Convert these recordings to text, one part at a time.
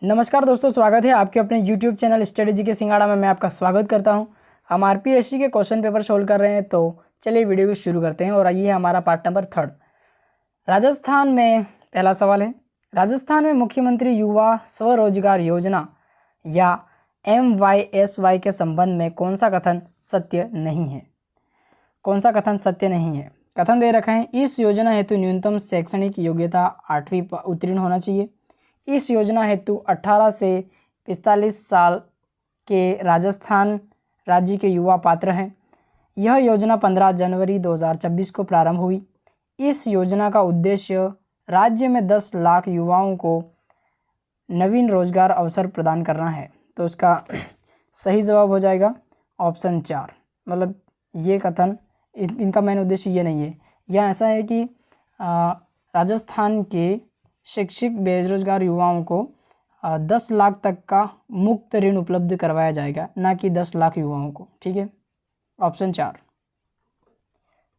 नमस्कार दोस्तों, स्वागत है आपके अपने YouTube चैनल स्ट्रेटेजी के सिंगाड़ा में। मैं आपका स्वागत करता हूं। हम आरपीएससी के क्वेश्चन पेपर सोल्व कर रहे हैं, तो चलिए वीडियो को शुरू करते हैं। और ये है हमारा पार्ट नंबर 3। राजस्थान में पहला सवाल है, राजस्थान में मुख्यमंत्री युवा स्वरोजगार योजना या MYSY के संबंध में कौन सा कथन सत्य नहीं है? कौन सा कथन सत्य नहीं है? कथन दे रखा है, इस योजना हेतु न्यूनतम शैक्षणिक योग्यता 8वीं उत्तीर्ण होना चाहिए। इस योजना हेतु 18 से 45 साल के राजस्थान राज्य के युवा पात्र हैं। यह योजना 15 जनवरी 2026 को प्रारंभ हुई। इस योजना का उद्देश्य राज्य में 10 लाख युवाओं को नवीन रोजगार अवसर प्रदान करना है। तो उसका सही जवाब हो जाएगा ऑप्शन 4। मतलब ये कथन इनका मेन उद्देश्य ये नहीं है। यह ऐसा है कि राजस्थान के शैक्षिक बेरोजगार युवाओं को 10 लाख तक का मुफ्त ऋण उपलब्ध करवाया जाएगा, ना कि 10 लाख युवाओं को। ठीक है, ऑप्शन 4।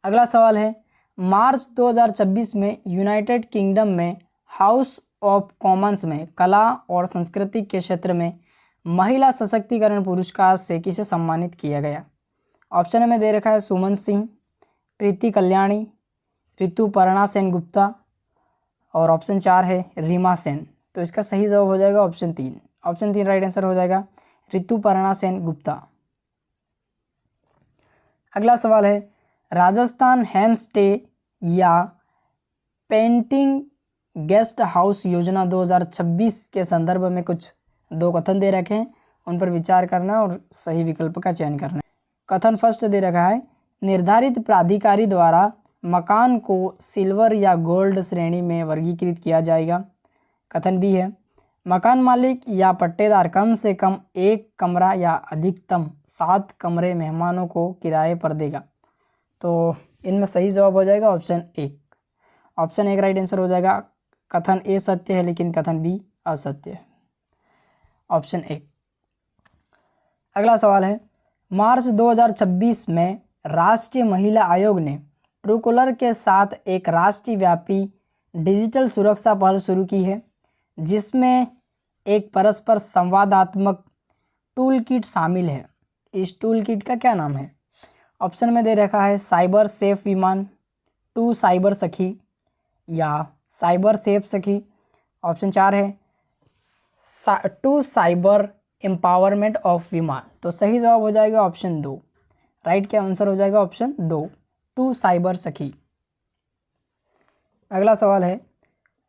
अगला सवाल है, मार्च 2026 में यूनाइटेड किंगडम में हाउस ऑफ कॉमन्स में कला और संस्कृति के क्षेत्र में महिला सशक्तिकरण पुरस्कार से किसे सम्मानित किया गया? ऑप्शन में दे रखा है सुमन सिंह, प्रीति कल्याणी, ऋतुपर्णा सेन गुप्ता, और ऑप्शन 4 है रीमा सेन। तो इसका सही जवाब हो जाएगा ऑप्शन 3। ऑप्शन 3 राइट आंसर हो जाएगा, ऋतुपर्णा सेन गुप्ता। अगला सवाल है, राजस्थान होमस्टे या पेंटिंग गेस्ट हाउस योजना 2026 के संदर्भ में कुछ दो कथन दे रखे हैं, उन पर विचार करना और सही विकल्प का चयन करना। कथन फर्स्ट दे रखा है, निर्धारित प्राधिकारी द्वारा मकान को सिल्वर या गोल्ड श्रेणी में वर्गीकृत किया जाएगा। कथन बी है, मकान मालिक या पट्टेदार कम से कम 1 कमरा या अधिकतम 7 कमरे मेहमानों को किराए पर देगा। तो इनमें सही जवाब हो जाएगा ऑप्शन 1। ऑप्शन 1 राइट आंसर हो जाएगा। कथन ए सत्य है, लेकिन कथन बी असत्य है। ऑप्शन 1। अगला सवाल है, मार्च 2026 में राष्ट्रीय महिला आयोग ने ट्रूकॉलर के साथ एक राष्ट्रीय व्यापी डिजिटल सुरक्षा पहल शुरू की है, जिसमें एक परस्पर संवादात्मक टूल किट शामिल है। इस टूल किट का क्या नाम है? ऑप्शन में दे रखा है साइबर सेफ विमान, 2 साइबर सखी या साइबर सेफ सखी। ऑप्शन 4 है 2 साइबर एम्पावरमेंट ऑफ विमान। तो सही जवाब हो जाएगा ऑप्शन 2। राइट क्या आंसर हो जाएगा ऑप्शन 2, 2 साइबर सखी। अगला सवाल है,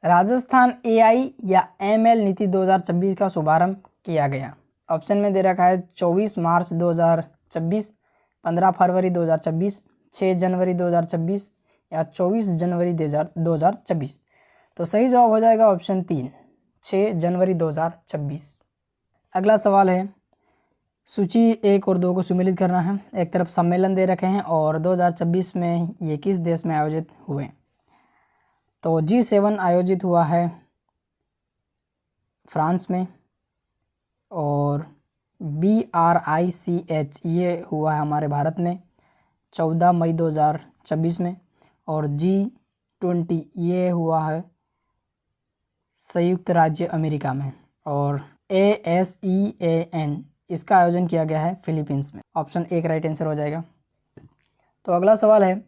राजस्थान AI या ML नीति 2026 का शुभारंभ किया गया। ऑप्शन में दे रखा है 24 मार्च 2026, 15 फरवरी 2026, 6 जनवरी 2026 या 24 जनवरी 2026। तो सही जवाब हो जाएगा ऑप्शन 3, 6 जनवरी 2026। अगला सवाल है, सूची 1 और 2 को सुमेलित करना है। एक तरफ सम्मेलन दे रखे हैं और 2026 में ये किस देश में आयोजित हुए? तो G7 आयोजित हुआ है फ्रांस में, और BRICH ये हुआ है हमारे भारत में 14 मई 2026 में, और G20 ये हुआ है संयुक्त राज्य अमेरिका में, और ASEAN इसका आयोजन किया गया है फिलीपींस में। ऑप्शन 1 राइट आंसर हो जाएगा। तो अगला सवाल है,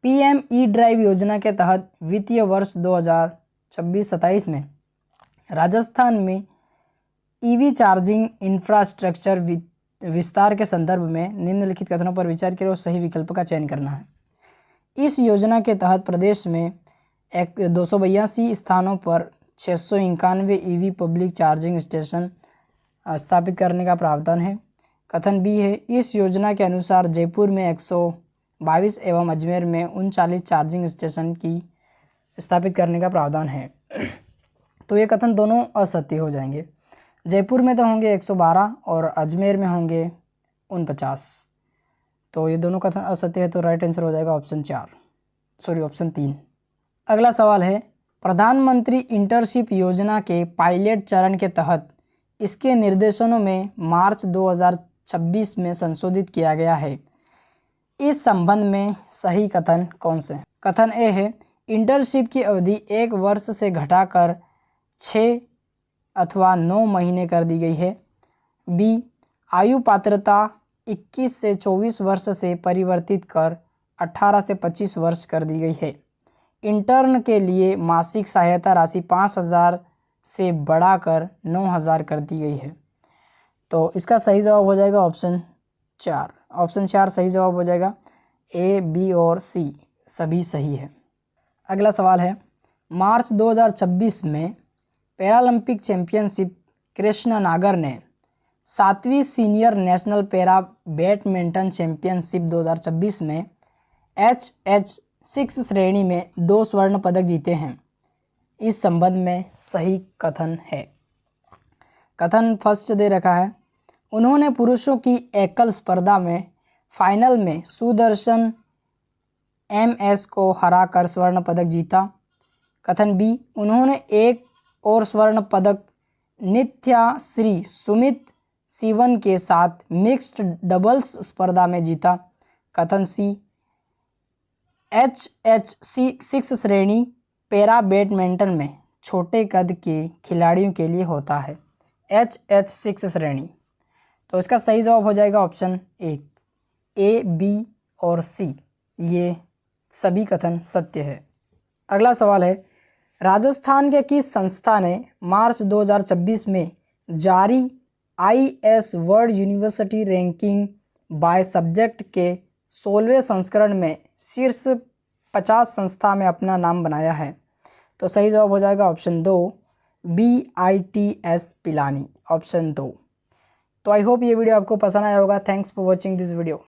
PM E-ड्राइव योजना के तहत वित्तीय वर्ष 2026-27 में राजस्थान में EV चार्जिंग इंफ्रास्ट्रक्चर विस्तार के संदर्भ में निम्नलिखित कथनों पर विचार करें और सही विकल्प का चयन करना है। इस योजना के तहत प्रदेश में 282 स्थानों पर 691 EV पब्लिक चार्जिंग स्टेशन स्थापित करने का प्रावधान है। कथन बी है, इस योजना के अनुसार जयपुर में 122 एवं अजमेर में 39 चार्जिंग स्टेशन की स्थापित करने का प्रावधान है। तो ये कथन दोनों असत्य हो जाएंगे। जयपुर में तो होंगे 112 और अजमेर में होंगे 49। तो ये दोनों कथन असत्य है, तो राइट आंसर हो जाएगा ऑप्शन 3। अगला सवाल है, प्रधानमंत्री इंटर्नशिप योजना के पायलट चरण के तहत इसके निर्देशनों में मार्च 2026 में संशोधित किया गया है। इस संबंध में सही कथन कौन से? कथन ए है, इंटर्नशिप की अवधि 1 वर्ष से घटाकर 6 अथवा 9 महीने कर दी गई है। बी, आयु पात्रता 21 से 24 वर्ष से परिवर्तित कर 18 से 25 वर्ष कर दी गई है। इंटर्न के लिए मासिक सहायता राशि 5,000 से बढ़ाकर 9,000 कर दी गई है। तो इसका सही जवाब हो जाएगा ऑप्शन 4। ऑप्शन 4 सही जवाब हो जाएगा। ए, बी और सी सभी सही है। अगला सवाल है, मार्च 2026 में पैरालंपिक चैंपियनशिप कृष्ण नागर ने 7वीं senior national para badminton championship 2026 में HH6 श्रेणी में 2 स्वर्ण पदक जीते हैं। इस संबंध में सही कथन है। कथन फर्स्ट दे रखा है, उन्होंने पुरुषों की एकल स्पर्धा में फाइनल में सुदर्शन MS को हराकर स्वर्ण पदक जीता। कथन बी, उन्होंने एक और स्वर्ण पदक नित्या श्री सुमित सिवन के साथ मिक्स्ड डबल्स स्पर्धा में जीता। कथन सी, HH6 श्रेणी पैरा बैडमिंटन में छोटे कद के खिलाड़ियों के लिए होता है। HH6 श्रेणी। तो इसका सही जवाब हो जाएगा ऑप्शन 1। ए, बी और सी ये सभी कथन सत्य है। अगला सवाल है, राजस्थान के किस संस्था ने मार्च 2026 में जारी IS world university ranking by subject के 16वें संस्करण में शीर्ष 50 संस्था में अपना नाम बनाया है? तो सही जवाब हो जाएगा ऑप्शन 2, BITS पिलानी, ऑप्शन 2। तो आई होप ये वीडियो आपको पसंद आया होगा। Thanks for watching this video.